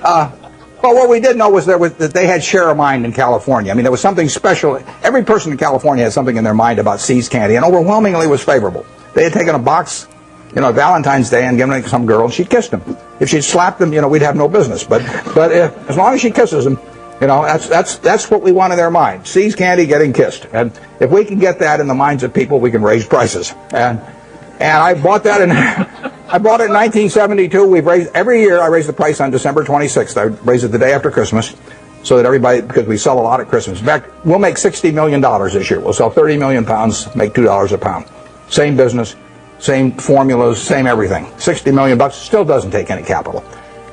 But what we did know was that they had share of mind in California. I mean, there was something special. Every person in California had something in their mind about See's candy, and overwhelmingly was favorable. They had taken a box, Valentine's Day, and given it to some girl, and she'd kissed him. If she'd slapped him, we'd have no business. But as long as she kisses him, that's what we want in their mind. See's candy getting kissed, and if we can get that in the minds of people, we can raise prices. And I bought that I bought it in 1972. We've raised every year. I raise the price on December 26th. I raise it the day after Christmas, so that everybody, because we sell a lot at Christmas. In fact, we'll make $60 million this year. We'll sell 30 million pounds, make $2 a pound. Same business, same formulas, same everything. 60 million bucks still doesn't take any capital,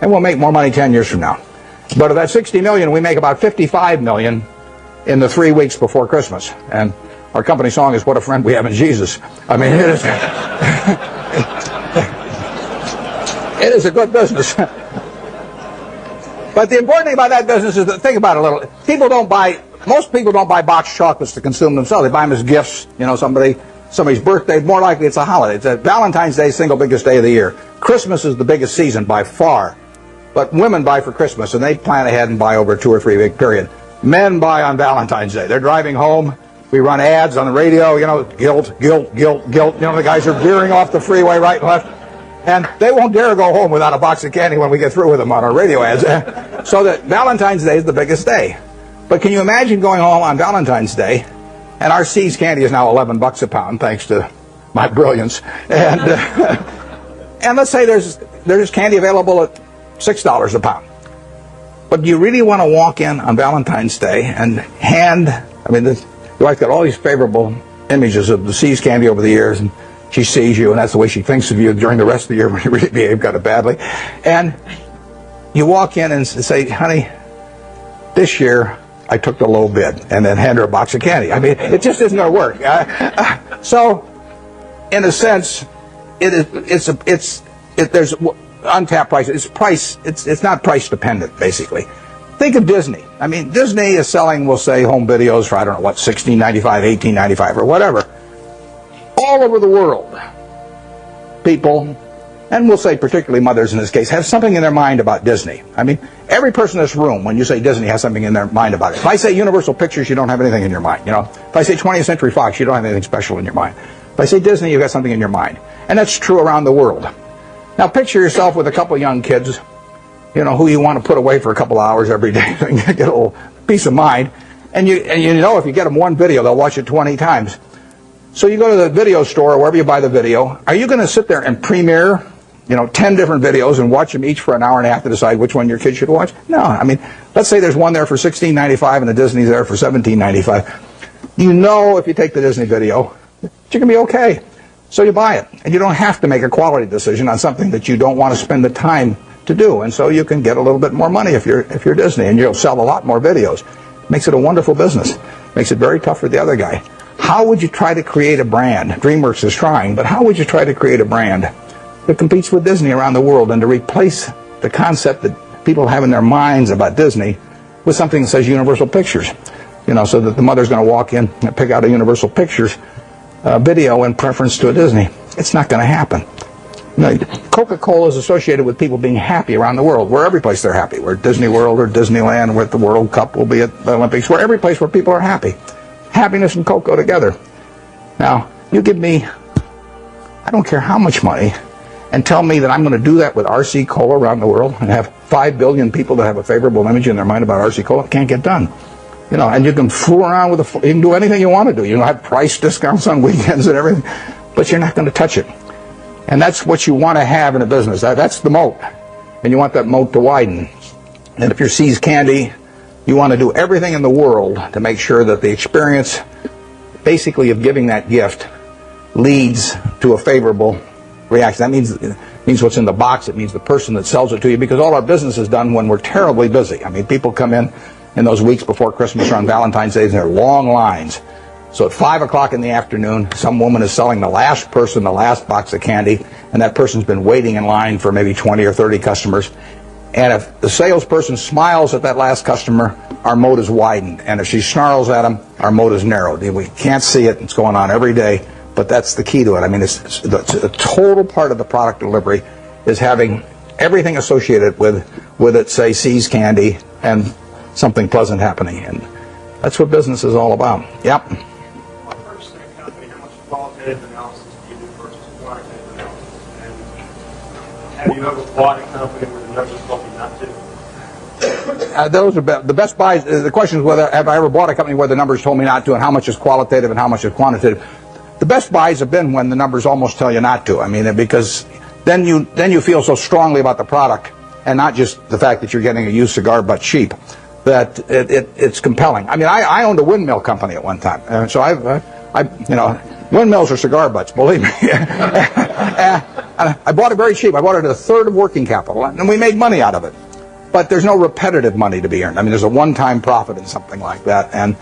and we'll make more money 10 years from now. But of that 60 million, we make about 55 million in the 3 weeks before Christmas. And our company song is "What a Friend We Have in Jesus." I mean, it is. It is a good business. But the important thing about that business is that, think about it a little. Most people don't buy boxed chocolates to consume themselves. They buy them as gifts. Somebody's birthday. More likely it's a holiday. It's Valentine's Day, single biggest day of the year. Christmas is the biggest season by far. But women buy for Christmas, and they plan ahead and buy over a 2 or 3 week period. Men buy on Valentine's Day. They're driving home. We run ads on the radio, guilt. The guys are veering off the freeway right and left. And they won't dare go home without a box of candy when we get through with them on our radio ads. So that Valentine's Day is the biggest day. But can you imagine going home on Valentine's Day, and our See's candy is now $11 a pound, thanks to my brilliance. And and let's say there's candy available at $6 a pound. But do you really want to walk in on Valentine's Day and your wife got all these favorable images of the See's candy over the years, and she sees you, and that's the way she thinks of you during the rest of the year when you really behave kind of badly. And you walk in and say, "Honey, this year I took the low bid," and then hand her a box of candy. I mean, it just isn't going to work. So, in a sense, there's untapped price. It's not price dependent, basically. Think of Disney. I mean, Disney is selling, we'll say, home videos for, $16.95, $18.95, or whatever. All over the world, people, and we'll say particularly mothers in this case, have something in their mind about Disney. I mean, every person in this room, when you say Disney, has something in their mind about it. If I say Universal Pictures, you don't have anything in your mind. If I say 20th Century Fox, you don't have anything special in your mind. If I say Disney, you've got something in your mind. And that's true around the world. Now, picture yourself with a couple young kids, who you want to put away for a couple hours every day and get a little peace of mind. And if you get them one video, they'll watch it 20 times. So you go to the video store or wherever you buy the video. Are you going to sit there and premiere, 10 different videos and watch them each for an hour and a half to decide which one your kid should watch? No. I mean, let's say there's one there for $16.95 and the Disney's there for $17.95. If you take the Disney video, you're going to be okay. So you buy it. And you don't have to make a quality decision on something that you don't want to spend the time to do. And so you can get a little bit more money if you're Disney, and you'll sell a lot more videos. Makes it a wonderful business. Makes it very tough for the other guy. How would you try to create a brand? DreamWorks is trying, but how would you try to create a brand that competes with Disney around the world, and to replace the concept that people have in their minds about Disney with something that says Universal Pictures? So that the mother's going to walk in and pick out a Universal Pictures video in preference to a Disney. It's not going to happen. Coca-Cola is associated with people being happy around the world. We're every place they're happy. We're at Disney World or Disneyland. We're at the World Cup. We'll be at the Olympics. We're every place where people are happy. Happiness and Coke go together. Now, you give me, I don't care how much money, and tell me that I'm going to do that with RC Cola around the world and have 5 billion people that have a favorable image in their mind about RC Cola. It can't get done. And you can fool around with you can do anything you want to do. Have price discounts on weekends and everything, but you're not going to touch it. And that's what you want to have in a business. That's the moat. And you want that moat to widen. And if you're See's Candy, you want to do everything in the world to make sure that the experience, basically, of giving that gift leads to a favorable reaction. That means what's in the box. It means the person that sells it to you, because all our business is done when we're terribly busy. I mean, people come in those weeks before Christmas or on Valentine's Day, and there are long lines. So at 5 o'clock in the afternoon, some woman is selling the last person the last box of candy, and that person's been waiting in line for maybe 20 or 30 customers. And if the salesperson smiles at that last customer, our moat is widened. And if she snarls at him, our moat is narrowed. We can't see it. It's going on every day, but that's the key to it. I mean, it's a total part of the product delivery is having everything associated with with it, say, sees candy and something pleasant happening. And that's what business is all about. Yep. On purchasing a company, how much qualitative analysis do you do versus quantitative analysis? And have you ever bought a company where the numbers told you not to? Those are the best buys. The question is whether have I ever bought a company where the numbers told me not to, and how much is qualitative and how much is quantitative. The best buys have been when the numbers almost tell you not to. I mean, because then you feel so strongly about the product, and not just the fact that you're getting a used cigar butt cheap, that it's compelling. I mean, I owned a windmill company at one time, and so windmills are cigar butts, believe me. I bought it very cheap. I bought it at a third of working capital, and we made money out of it. But there's no repetitive money to be earned. I mean, there's a one-time profit in something like that, and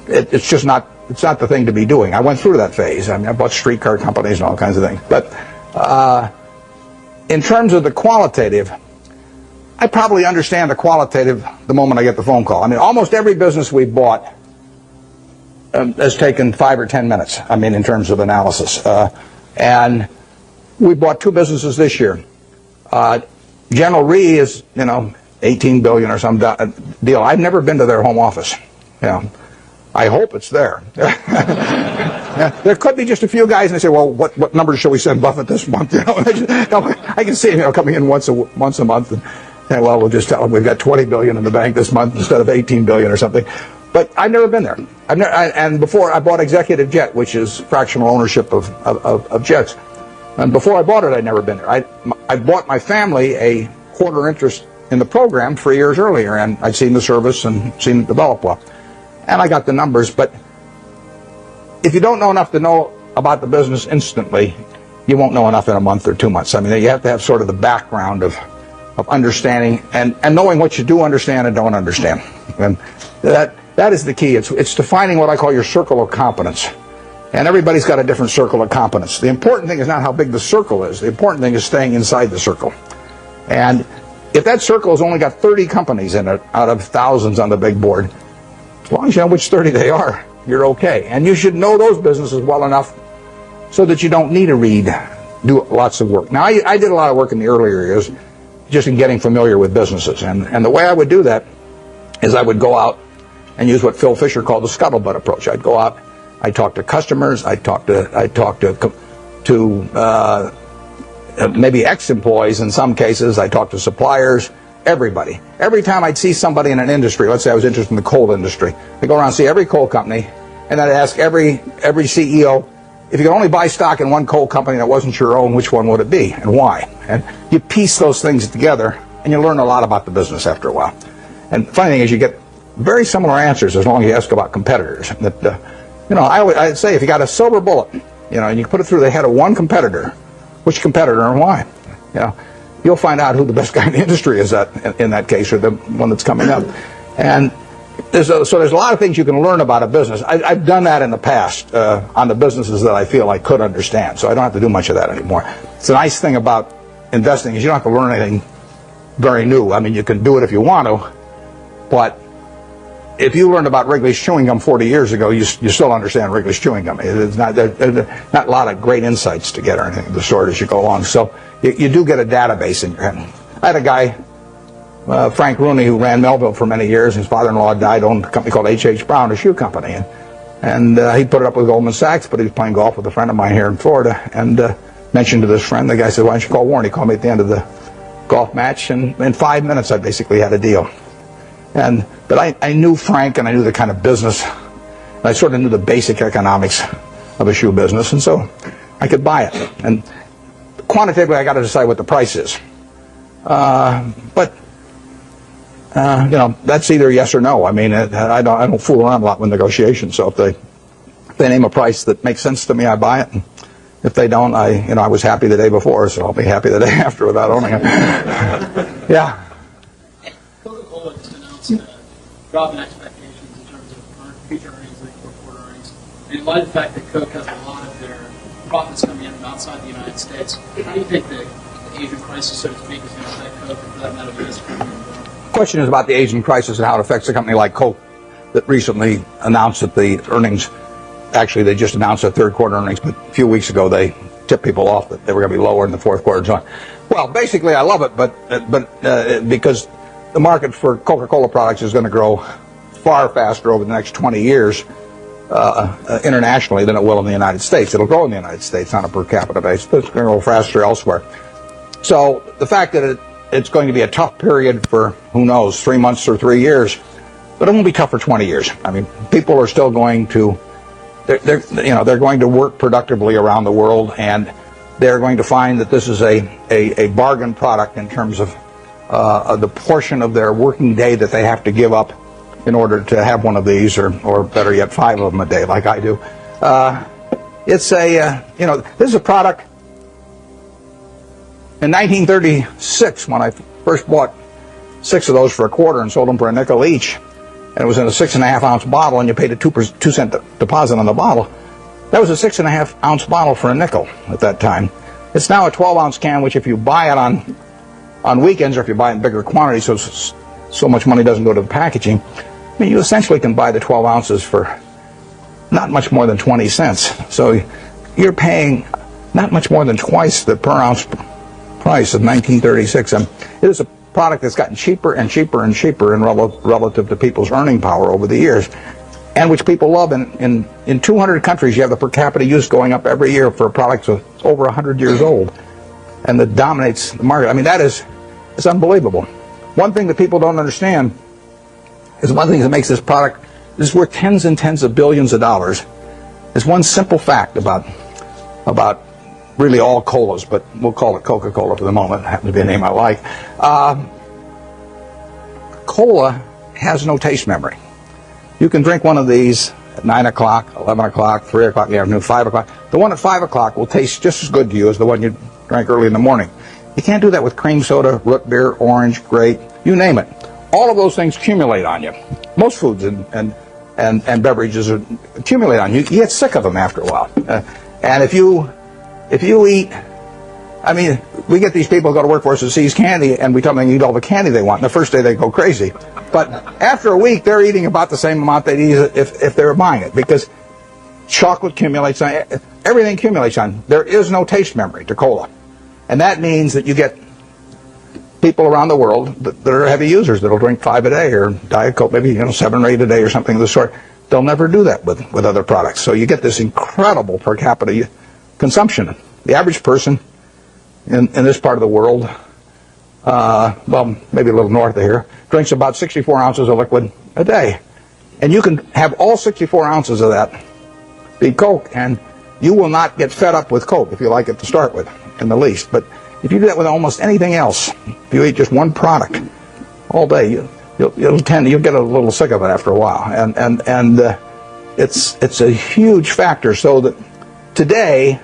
it's just not. It's not the thing to be doing. I went through that phase. I mean, I bought streetcar companies and all kinds of things. But in terms of the qualitative, I probably understand the qualitative the moment I get the phone call. I mean, almost every business we've bought has taken 5 or 10 minutes. I mean, in terms of analysis, and we bought 2 businesses this year. General Re is, 18 billion or some deal. I've never been to their home office. I hope it's there. There could be just a few guys, and they say, "Well, what numbers shall we send Buffett this month?" I can see him, coming in once a month, and well, we'll just tell him we've got 20 billion in the bank this month instead of 18 billion or something. But I've never been there. And before I bought Executive Jet, which is fractional ownership of jets. And before I bought it, I'd never been there. I bought my family a quarter interest in the program 3 years earlier, and I'd seen the service and seen it develop well. And I got the numbers, but if you don't know enough to know about the business instantly, you won't know enough in a month or 2 months. I mean, you have to have sort of the background of understanding and knowing what you do understand and don't understand. And that is the key. It's defining what I call your circle of competence. And everybody's got a different circle of competence. The important thing is not how big the circle is. The important thing is staying inside the circle. And if that circle has only got 30 companies in it out of thousands on the big board, as long as you know which 30 they are, you're okay. And you should know those businesses well enough so that you don't need to do lots of work. Now, I did a lot of work in the earlier years just in getting familiar with businesses. And the way I would do that is I would go out and use what Phil Fisher called the scuttlebutt approach. I'd go out, I'd talk to customers, I'd talk to maybe ex-employees in some cases, I'd talk to suppliers, everybody. Every time I'd see somebody in an industry, let's say I was interested in the coal industry, I'd go around and see every coal company, and I'd ask every CEO, if you could only buy stock in one coal company that wasn't your own, which one would it be and why? And you piece those things together, and you learn a lot about the business after a while. And the funny thing is you get very similar answers as long as you ask about competitors. I'd say if you got a silver bullet, and you put it through the head of one competitor, which competitor and why? You'll find out who the best guy in the industry is in that case, or the one that's coming up. And there's a lot of things you can learn about a business. I've done that in the past on the businesses that I feel I could understand, so I don't have to do much of that anymore. It's a nice thing about investing is you don't have to learn anything very new. I mean, you can do it if you want to, but if you learned about Wrigley's chewing gum 40 years ago, you still understand Wrigley's chewing gum. There's not a lot of great insights to get or anything of the sort as you go along. So you do get a database in your head. I had a guy, Frank Rooney, who ran Melville for many years. His father-in-law died, owned a company called H.H. Brown, a shoe company. And he put it up with Goldman Sachs, but he was playing golf with a friend of mine here in Florida and mentioned to this friend. The guy said, "Why don't you call Warren?" He called me at the end of the golf match, and in 5 minutes I basically had a deal. But I knew Frank, and I knew the kind of business. I sort of knew the basic economics of a shoe business, and so I could buy it. And quantitatively, I got to decide what the price is. But that's either yes or no. I mean, I don't fool around a lot with negotiations. So if they name a price that makes sense to me, I buy it. And if they don't, I was happy the day before, so I'll be happy the day after without owning it. Yeah. Coca-Cola just announced a drop in expectations in terms of future earnings and quarter earnings. And in light of the fact that Coke has a lot of their profits coming in from outside the United States, how do you think the Asian crisis, so to speak, is going to affect Coke, and for that matter, the U.S. economy? The question is about the Asian crisis and how it affects a company like Coke that recently announced that the earnings, actually they just announced their third quarter earnings, but a few weeks ago they tipped people off that they were going to be lower in the fourth quarter and so on. Well, basically, I love it, but because the market for Coca-Cola products is going to grow far faster over the next 20 years internationally than it will in the United States. It'll grow in the United States on a per capita basis, but it's going to grow faster elsewhere. So the fact that it's going to be a tough period for, who knows, 3 months or 3 years, but it won't be tough for 20 years. I mean, people are still going to, they're going to work productively around the world, and they're going to find that this is a bargain product in terms of the portion of their working day that they have to give up in order to have one of these, or better yet, 5 of them a day, like I do. It's this is a product. In 1936, when I first bought 6 of those for a quarter and sold them for a nickel each, and it was in a 6.5 ounce bottle, and you paid a 2 cent deposit on the bottle. That was a 6.5 ounce bottle for a nickel at that time. It's now a 12 ounce can, which if you buy it on weekends, or if you buy it in bigger quantities, so much money doesn't go to the packaging, I mean, you essentially can buy the 12 ounces for not much more than 20 cents. So you're paying not much more than twice the per ounce price of 1936. And it is a product that's gotten cheaper and cheaper and cheaper in relative to people's earning power over the years, and which people love. In 200 countries, you have the per capita use going up every year for a product that's over 100 years old, and that dominates the market. I mean, it's unbelievable. One thing that people don't understand is one thing that makes this product, this is worth tens and tens of billions of dollars, is one simple fact about really all colas, but we'll call it Coca-Cola for the moment. It happens to be a name I like. Cola has no taste memory. You can drink one of these at 9 o'clock, 11 o'clock, 3 o'clock in the afternoon, 5 o'clock. The one at 5 o'clock will taste just as good to you as the one you drank early in the morning. You can't do that with cream soda, root beer, orange, grape, you name it. All of those things accumulate on you. Most foods and beverages accumulate on you. You get sick of them after a while. And if you eat, I mean, we get these people who go to work for us that seize candy, and we tell them they eat all the candy they want. And the first day they go crazy. But after a week, they're eating about the same amount they'd eat if they were buying it, because chocolate accumulates on, everything accumulates on. There is no taste memory to cola. And that means that you get people around the world that are heavy users that'll drink 5 a day, or Diet Coke, maybe 7 or 8 a day or something of the sort. They'll never do that with other products. So you get this incredible per capita consumption. The average person in this part of the world, well, maybe a little north of here, drinks about 64 ounces of liquid a day. And you can have all 64 ounces of that be Coke, and you will not get fed up with Coke if you like it to start with, in the least. But if you do that with almost anything else, if you eat just one product all day, you'll get a little sick of it after a while. And it's a huge factor. So that today,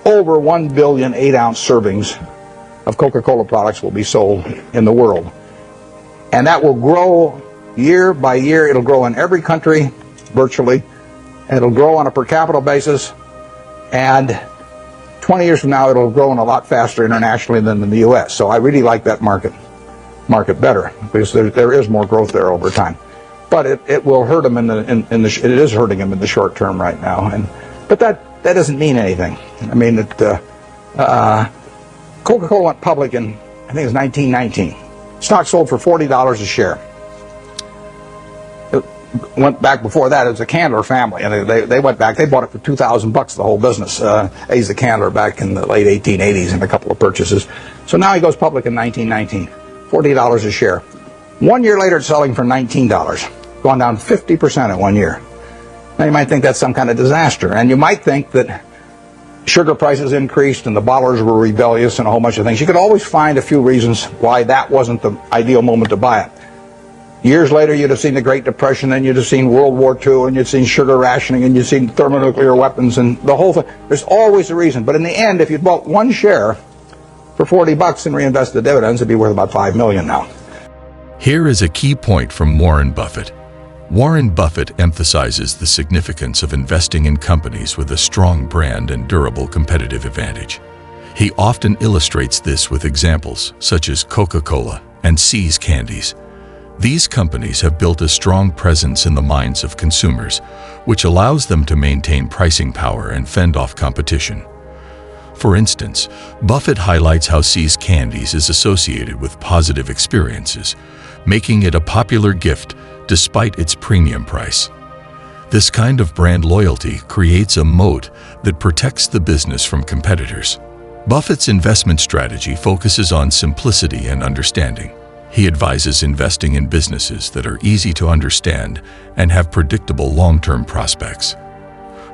over 1 billion 8-ounce servings of Coca-Cola products will be sold in the world. And that will grow year by year. It'll grow in every country, virtually. And it'll grow on a per capita basis. And 20 years from now, it'll grow a lot faster internationally than in the U.S. So I really like that market better, because there is more growth there over time. But it will hurt them it is hurting them in the short term right now. But that doesn't mean anything. I mean, Coca-Cola went public in, I think it was 1919. Stock sold for $40 a share. It went back before that. It was a Candler family, and they went back. They bought it for $2,000, the whole business. Asa Candler back in the late 1880s, in a couple of purchases. So now he goes public in 1919, $40 a share. 1 year later, it's selling for $19, gone down 50% in 1 year. Now you might think that's some kind of disaster, and you might think that sugar prices increased and the bottlers were rebellious and a whole bunch of things. You could always find a few reasons why that wasn't the ideal moment to buy it. Years later, you'd have seen the Great Depression, then you'd have seen World War II, and you'd seen sugar rationing, and you'd seen thermonuclear weapons, and the whole thing. There's always a reason. But in the end, if you'd bought one share for $40 and reinvested the dividends, it'd be worth about $5 million now. Here is a key point from Warren Buffett. Warren Buffett emphasizes the significance of investing in companies with a strong brand and durable competitive advantage. He often illustrates this with examples such as Coca-Cola and See's Candies. These companies have built a strong presence in the minds of consumers, which allows them to maintain pricing power and fend off competition. For instance, Buffett highlights how See's Candies is associated with positive experiences, making it a popular gift despite its premium price. This kind of brand loyalty creates a moat that protects the business from competitors. Buffett's investment strategy focuses on simplicity and understanding. He advises investing in businesses that are easy to understand and have predictable long-term prospects.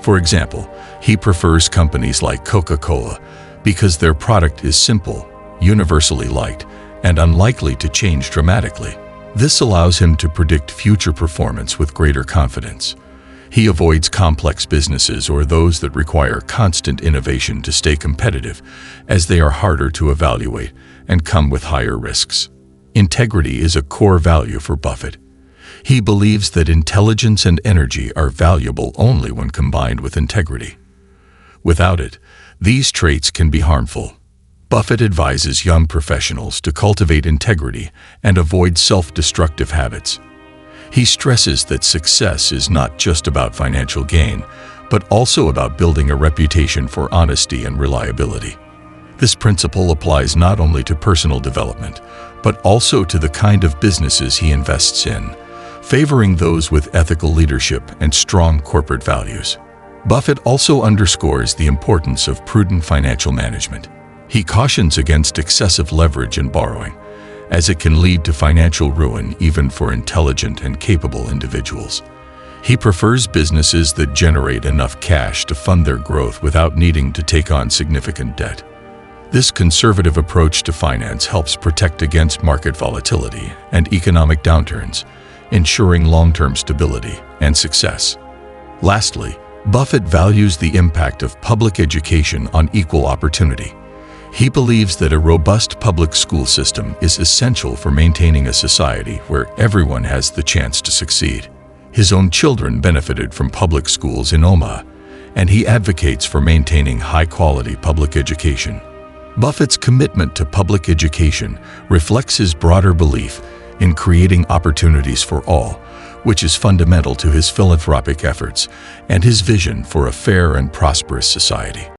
For example, he prefers companies like Coca-Cola because their product is simple, universally liked, and unlikely to change dramatically. This allows him to predict future performance with greater confidence. He avoids complex businesses or those that require constant innovation to stay competitive, as they are harder to evaluate and come with higher risks. Integrity is a core value for Buffett. He believes that intelligence and energy are valuable only when combined with integrity. Without it, these traits can be harmful. Buffett advises young professionals to cultivate integrity and avoid self-destructive habits. He stresses that success is not just about financial gain, but also about building a reputation for honesty and reliability. This principle applies not only to personal development, but also to the kind of businesses he invests in, favoring those with ethical leadership and strong corporate values. Buffett also underscores the importance of prudent financial management. He cautions against excessive leverage and borrowing, as it can lead to financial ruin even for intelligent and capable individuals. He prefers businesses that generate enough cash to fund their growth without needing to take on significant debt. This conservative approach to finance helps protect against market volatility and economic downturns, ensuring long-term stability and success. Lastly, Buffett values the impact of public education on equal opportunity. He believes that a robust public school system is essential for maintaining a society where everyone has the chance to succeed. His own children benefited from public schools in Omaha, and he advocates for maintaining high-quality public education. Buffett's commitment to public education reflects his broader belief in creating opportunities for all, which is fundamental to his philanthropic efforts and his vision for a fair and prosperous society.